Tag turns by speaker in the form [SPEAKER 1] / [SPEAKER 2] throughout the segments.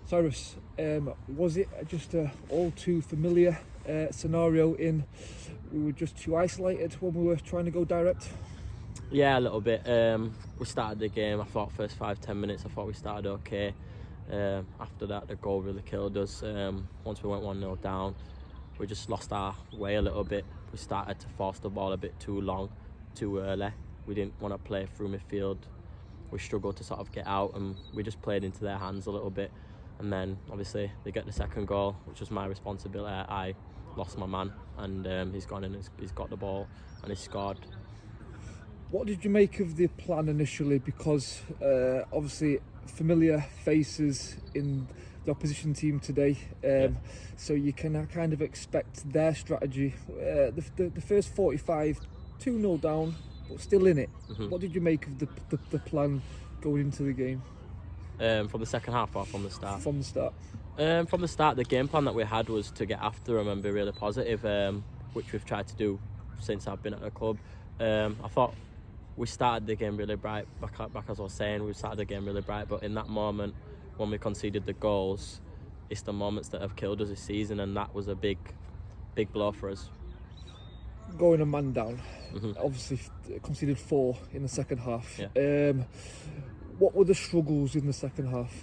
[SPEAKER 1] Cyrus, was it just a all too familiar scenario in we were just too isolated when we were trying to go direct?
[SPEAKER 2] Yeah, a little bit. We started the game, I thought first 5-10 minutes, I thought we started okay. After that, the goal really killed us. Once we went 1-0 down, we just lost our way a little bit. We started to force the ball a bit too long, too early. We didn't want to play through midfield. We struggled to sort of get out, and we just played into their hands a little bit. And then obviously they get the second goal, which was my responsibility. I lost my man, and he's gone in, he's got the ball and he's scored.
[SPEAKER 1] What did you make of the plan initially? Because obviously familiar faces in the opposition team today, so you can kind of expect their strategy. The first 45, 2-0 down, but still in it. What did you make of the plan going into the game?
[SPEAKER 2] From the second half or from the start?
[SPEAKER 1] From the start.
[SPEAKER 2] From the start, the game plan that we had was to get after them and be really positive, which we've tried to do since I've been at the club. I thought we started the game really bright, back as I was saying, we started the game really bright, but in that moment, when we conceded the goals, it's the moments that have killed us this season, and that was a big blow for us.
[SPEAKER 1] Going a man down, obviously conceded 4 in the second half.
[SPEAKER 2] Yeah.
[SPEAKER 1] What were the struggles in the second half?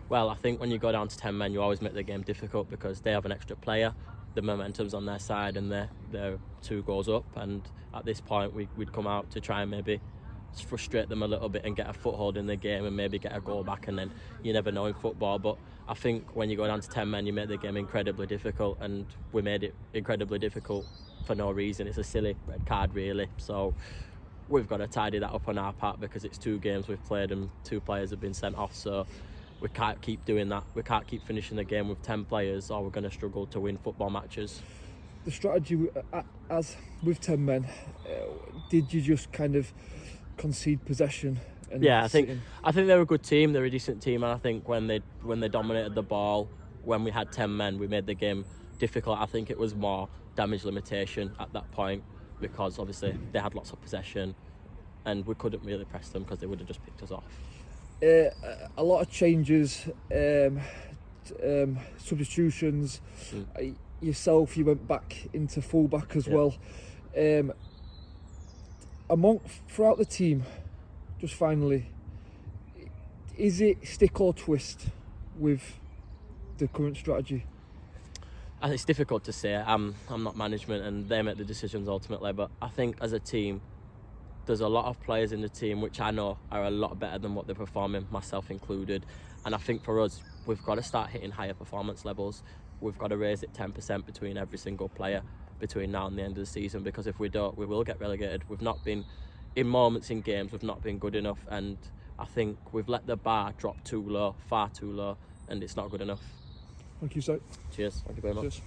[SPEAKER 2] Well, I think when you go down to 10 men, you always make the game difficult because they have an extra player. The momentum's on their side and they're 2 goals up. And at this point, we'd come out to try and maybe frustrate them a little bit and get a foothold in the game and maybe get a goal back. And then you never know in football. But I think when you go down to 10 men, you make the game incredibly difficult. And we made it incredibly difficult for no reason. It's a silly red card, really. So we've got to tidy that up on our part because it's 2 games we've played and 2 players have been sent off. So we can't keep doing that. We can't keep finishing the game with 10 players or we're going to struggle to win football matches.
[SPEAKER 1] The strategy, as with 10 men, did you just kind of concede possession? And
[SPEAKER 2] yeah, I think they're a good team. They're a decent team, and I think when they dominated the ball, when we had 10 men, we made the game difficult. I think it was more damage limitation at that point because obviously they had lots of possession, and we couldn't really press them because they would have just picked us off.
[SPEAKER 1] A lot of changes, substitutions. Yourself, you went back into fullback as well. Throughout the team, just finally, is it stick or twist with the current strategy?
[SPEAKER 2] It's difficult to say. I'm not management and they make the decisions ultimately, but I think as a team there's a lot of players in the team which I know are a lot better than what they're performing, myself included, and I think for us we've got to start hitting higher performance levels. We've got to raise it 10% between every single player between now and the end of the season, because if we don't, we will get relegated. We've not been, in moments in games, we've not been good enough, and I think we've let the bar drop too low, far too low, and it's not good enough.
[SPEAKER 1] Thank you, sir.
[SPEAKER 2] Cheers. Thank you very much.
[SPEAKER 1] Cheers.